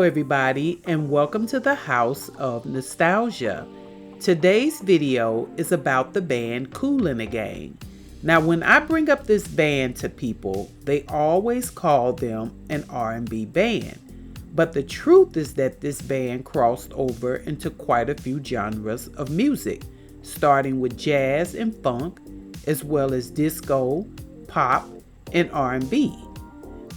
everybody, and welcome to the House of Nostalgia. Today's video is about the band Kool and the Gang. Now, when I bring up this band to people, they always call them an R&B band. But the truth is that this band crossed over into quite a few genres of music, starting with jazz and funk, as well as disco, pop, and R&B.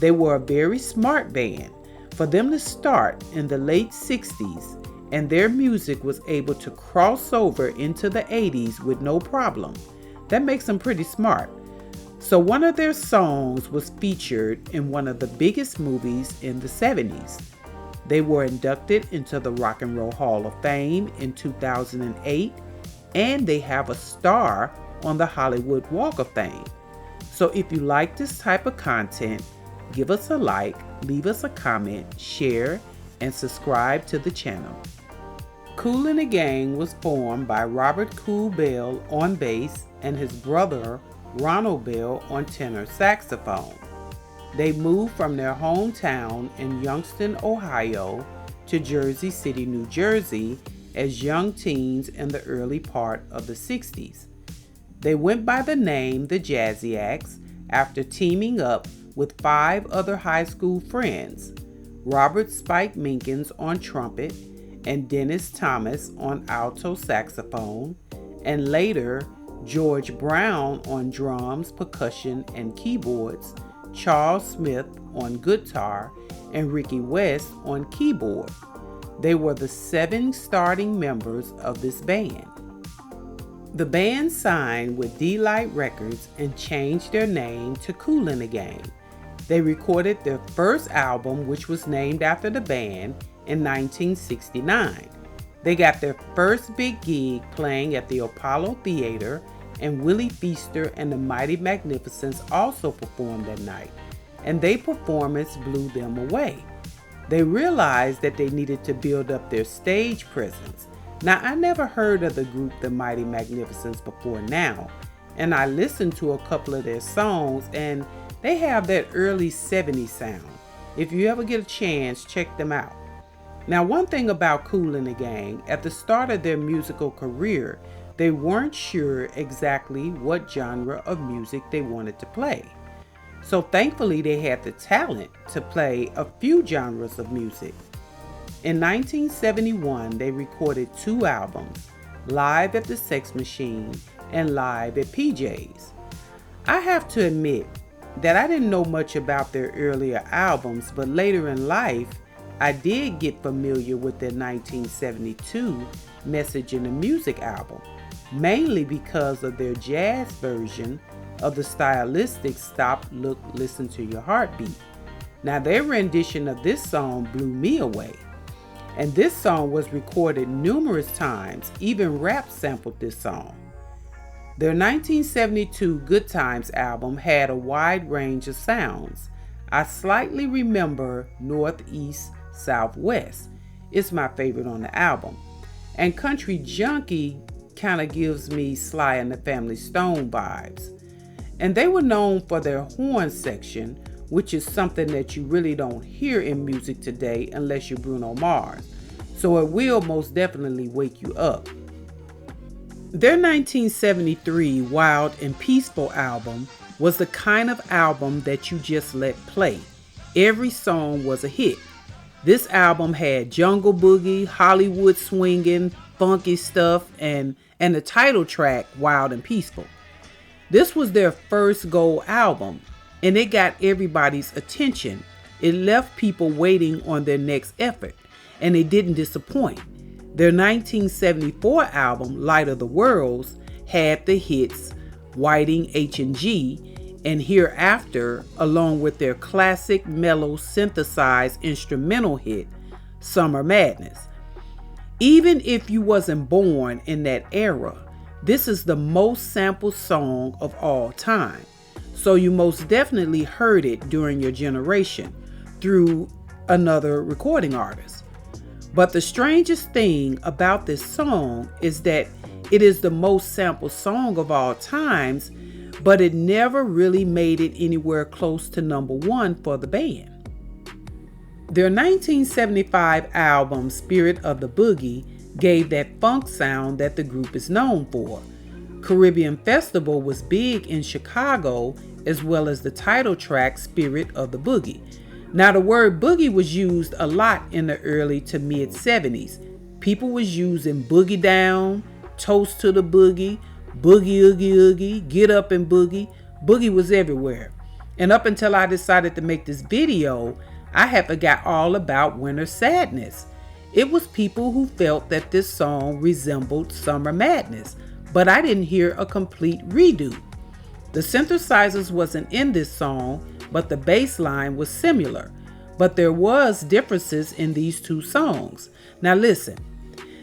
They were a very smart band. For them to start in the late 60s, and their music was able to cross over into the 80s with no problem, that makes them pretty smart. So one of their songs was featured in one of the biggest movies in the 70s. They were inducted into the Rock and Roll Hall of Fame in 2008, and they have a star on the Hollywood Walk of Fame. So if you like this type of content, give us a like, leave us a comment, share, and subscribe to the channel. Kool and the Gang was formed by Robert Kool Bell on bass and his brother Ronald Bell on tenor saxophone. They moved from their hometown in Youngstown, Ohio to Jersey City, New Jersey as young teens in the early part of the 60s. They went by the name the Jazzy Acts after teaming up with 5 other high school friends, Robert Spike Minkins on trumpet and Dennis Thomas on alto saxophone, and later George Brown on drums, percussion, and keyboards, Charles Smith on guitar, and Ricky West on keyboard. They were the 7 starting members of this band. The band signed with D-Light Records and changed their name to Kool and the Gang. They recorded their first album, which was named after the band, in 1969. They got their first big gig playing at the Apollo Theater, and Willie Feaster and the Mighty Magnificents also performed that night, and their performance blew them away. They realized that they needed to build up their stage presence. Now, I never heard of the group the Mighty Magnificents before now, and I listened to a couple of their songs, and they have that early 70s sound. If you ever get a chance, check them out. Now, one thing about Kool and the Gang, at the start of their musical career, they weren't sure exactly what genre of music they wanted to play. So thankfully, they had the talent to play a few genres of music. In 1971, they recorded 2 albums, Live at the Sex Machine and Live at PJ's. I have to admit that I didn't know much about their earlier albums, but later in life, I did get familiar with their 1972 Message in the Music album, mainly because of their jazz version of the stylistic Stop, Look, Listen to Your Heartbeat. Now, their rendition of this song blew me away. And this song was recorded numerous times, even rap sampled this song. Their 1972 Good Times album had a wide range of sounds. I slightly remember Northeast, Southwest. It's my favorite on the album. And Country Junkie kind of gives me Sly and the Family Stone vibes. And they were known for their horn section, which is something that you really don't hear in music today unless you're Bruno Mars. So it will most definitely wake you up. Their 1973 Wild and Peaceful album was the kind of album that you just let play. Every song was a hit. This album had Jungle Boogie, Hollywood Swingin, Funky Stuff, and the title track, Wild and Peaceful. This was their first gold album, and it got everybody's attention. It left people waiting on their next effort, and it didn't disappoint. Their 1974 album, Light of the Worlds, had the hits Whiting H&G and Hereafter, along with their classic mellow synthesized instrumental hit, Summer Madness. Even if you wasn't born in that era, this is the most sampled song of all time. So you most definitely heard it during your generation through another recording artist. But the strangest thing about this song is that it is the most sampled song of all times, but it never really made it anywhere close to number 1 for the band. Their 1975 album, Spirit of the Boogie, gave that funk sound that the group is known for. Caribbean Festival was big in Chicago, as well as the title track, Spirit of the Boogie. Now, the word boogie was used a lot in the early to mid 70s. People was using boogie down, toast to the boogie, boogie oogie oogie, get up and boogie. Boogie was everywhere. And up until I decided to make this video, I had forgot all about Winter Sadness. It was people who felt that this song resembled Summer Madness, but I didn't hear a complete redo. The synthesizers wasn't in this song, but the bass line was similar. But there was differences in these two songs. Now listen,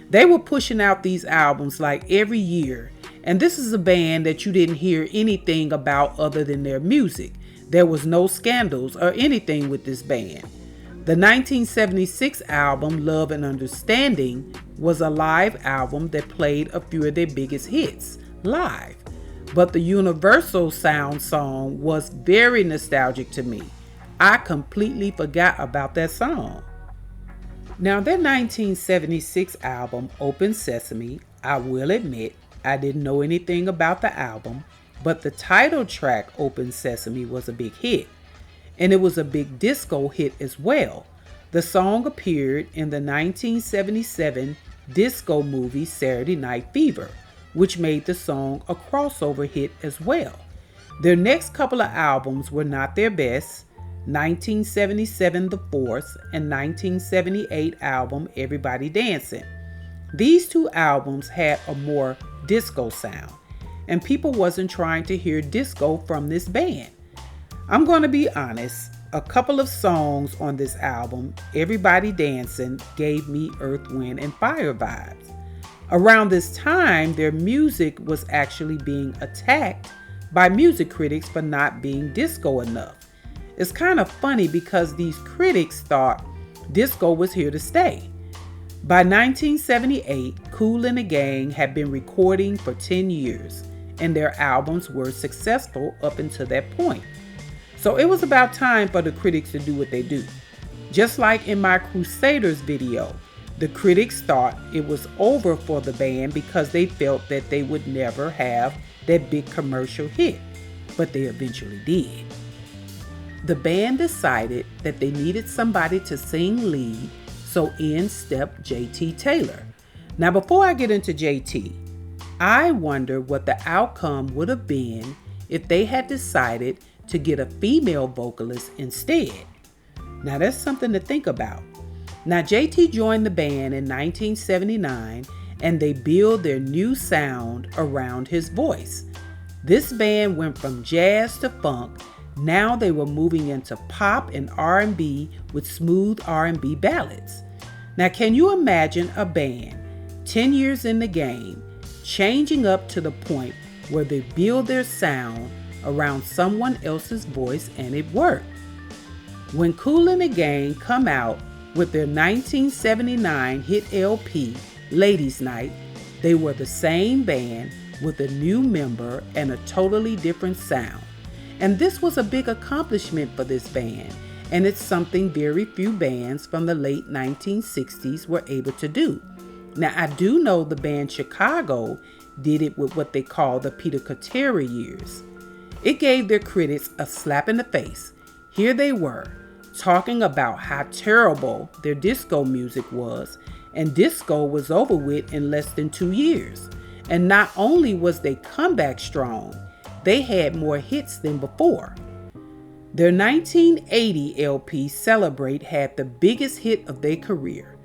they were pushing out these albums like every year, and this is a band that you didn't hear anything about other than their music. There was no scandals or anything with this band. The 1976 album, Love and Understanding, was a live album that played a few of their biggest hits live. But the Universal Sound song was very nostalgic to me. I completely forgot about that song. Now, their 1976 album, Open Sesame, I will admit, I didn't know anything about the album, but the title track, Open Sesame, was a big hit. And it was a big disco hit as well. The song appeared in the 1977 disco movie Saturday Night Fever, which made the song a crossover hit as well. Their next couple of albums were not their best. 1977 The Force and 1978 album Everybody Dancing. These two albums had a more disco sound, and people wasn't trying to hear disco from this band. I'm going to be honest, a couple of songs on this album, Everybody Dancing, gave me Earth, Wind, and Fire vibes. Around this time, their music was actually being attacked by music critics for not being disco enough. It's kind of funny because these critics thought disco was here to stay. By 1978, Kool and the Gang had been recording for 10 years, and their albums were successful up until that point. So it was about time for the critics to do what they do. Just like in my Crusaders video, the critics thought it was over for the band because they felt that they would never have that big commercial hit, but they eventually did. The band decided that they needed somebody to sing lead, so in stepped JT Taylor. Now, before I get into JT, I wonder what the outcome would have been if they had decided to get a female vocalist instead. Now, that's something to think about. Now, JT joined the band in 1979, and they built their new sound around his voice. This band went from jazz to funk. Now they were moving into pop and R&B with smooth R&B ballads. Now, can you imagine a band 10 years in the game changing up to the point where they build their sound around someone else's voice, and it worked? When Kool and the Gang come out with their 1979 hit LP, Ladies Night, they were the same band with a new member and a totally different sound. And this was a big accomplishment for this band, and it's something very few bands from the late 1960s were able to do. Now, I do know the band Chicago did it with what they call the Peter Cetera years. It gave their critics a slap in the face. Here they were, talking about how terrible their disco music was, and disco was over with in less than 2 years. And not only was they comeback strong, they had more hits than before. Their 1980 LP, Celebrate, had the biggest hit of their career.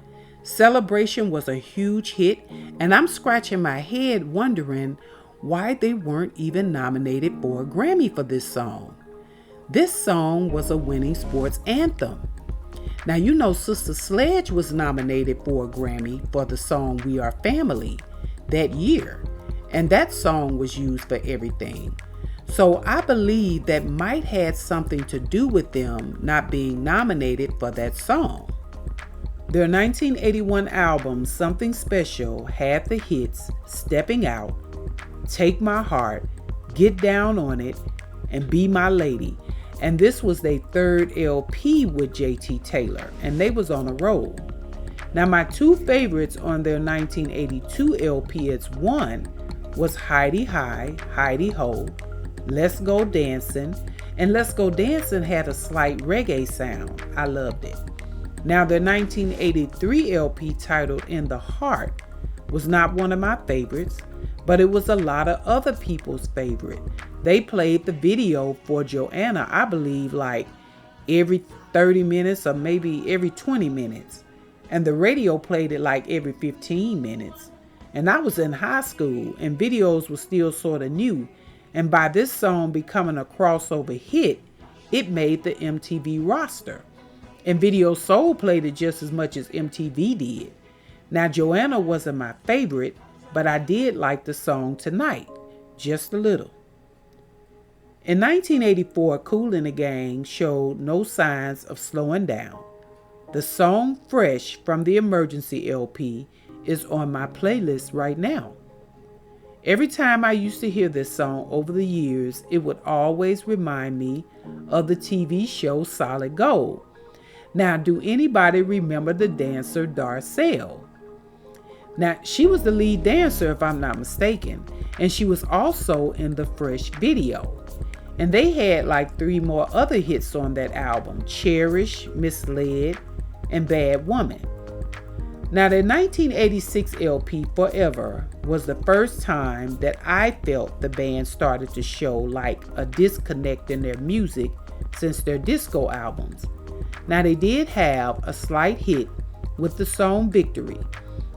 Celebration was a huge hit, and I'm scratching my head wondering why they weren't even nominated for a Grammy for this song. This song was a winning sports anthem. Now, you know Sister Sledge was nominated for a Grammy for the song We Are Family that year, and that song was used for everything. So I believe that might have something to do with them not being nominated for that song. Their 1981 album, Something Special, had the hits Stepping Out, Take My Heart, Get Down on It, and Be My Lady. And this was their third LP with JT Taylor, and they was on a roll. Now my two favorites on their 1982 LP as one was Heidi High, Heidi Ho, Let's Go Dancin', and Let's Go Dancin' had a slight reggae sound. I loved it. Now their 1983 LP titled In the Heart was not one of my favorites, but it was a lot of other people's favorite. They played the video for Joanna, I believe, like every 30 minutes or maybe every 20 minutes. And the radio played it like every 15 minutes. And I was in high school and videos were still sort of new. And by this song becoming a crossover hit, it made the MTV roster. And Video Soul played it just as much as MTV did. Now Joanna wasn't my favorite, but I did like the song Tonight, just a little. In 1984, Kool and the Gang showed no signs of slowing down. The song Fresh from the Emergency LP is on my playlist right now. Every time I used to hear this song over the years, it would always remind me of the TV show Solid Gold. Now, do anybody remember the dancer Darcel? Now, she was the lead dancer, if I'm not mistaken, and she was also in the Fresh video. And they had like 3 more other hits on that album: Cherish, Misled, and Bad Woman. Now, their 1986 LP Forever was the first time that I felt the band started to show like a disconnect in their music since their disco albums. Now, they did have a slight hit with the song Victory.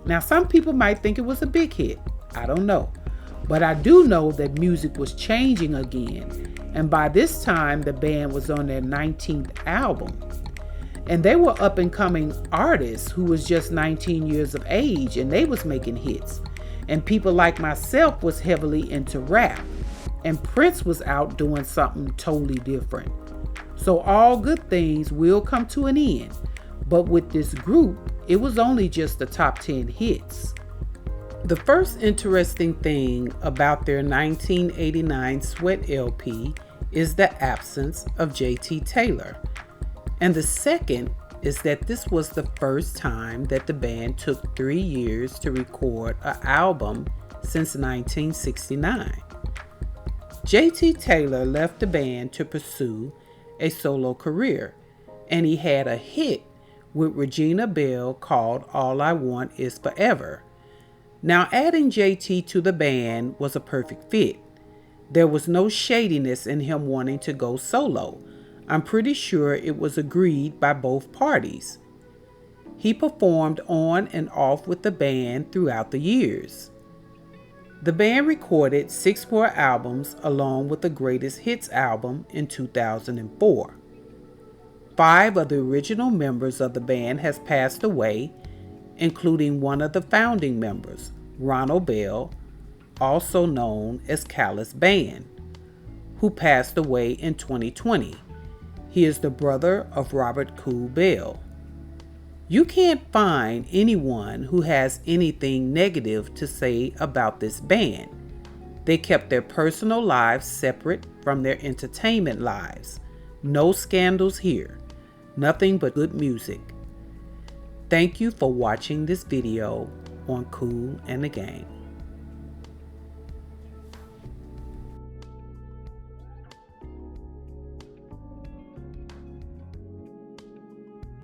Now, some people might think it was a big hit. I don't know. But I do know that music was changing again. And by this time, the band was on their 19th album. And they were up and coming artists who was just 19 years of age, and they was making hits. And people like myself was heavily into rap. And Prince was out doing something totally different. So all good things will come to an end. But with this group, it was only just the top 10 hits. The first interesting thing about their 1989 Sweat LP is the absence of JT Taylor. And the second is that this was the first time that the band took 3 years to record an album since 1969. JT Taylor left the band to pursue a solo career, and he had a hit with Regina Belle called All I Want Is Forever. Now, adding JT to the band was a perfect fit. There was no shadiness in him wanting to go solo. I'm pretty sure it was agreed by both parties. He performed on and off with the band throughout the years. The band recorded 6 more albums along with the Greatest Hits album in 2004. 5 of the original members of the band has passed away, including one of the founding members, Ronald Bell, also known as Callous Band, who passed away in 2020. He is the brother of Robert Kool Bell. You can't find anyone who has anything negative to say about this band. They kept their personal lives separate from their entertainment lives. No scandals here. Nothing but good music. Thank you for watching this video on Kool and the Gang.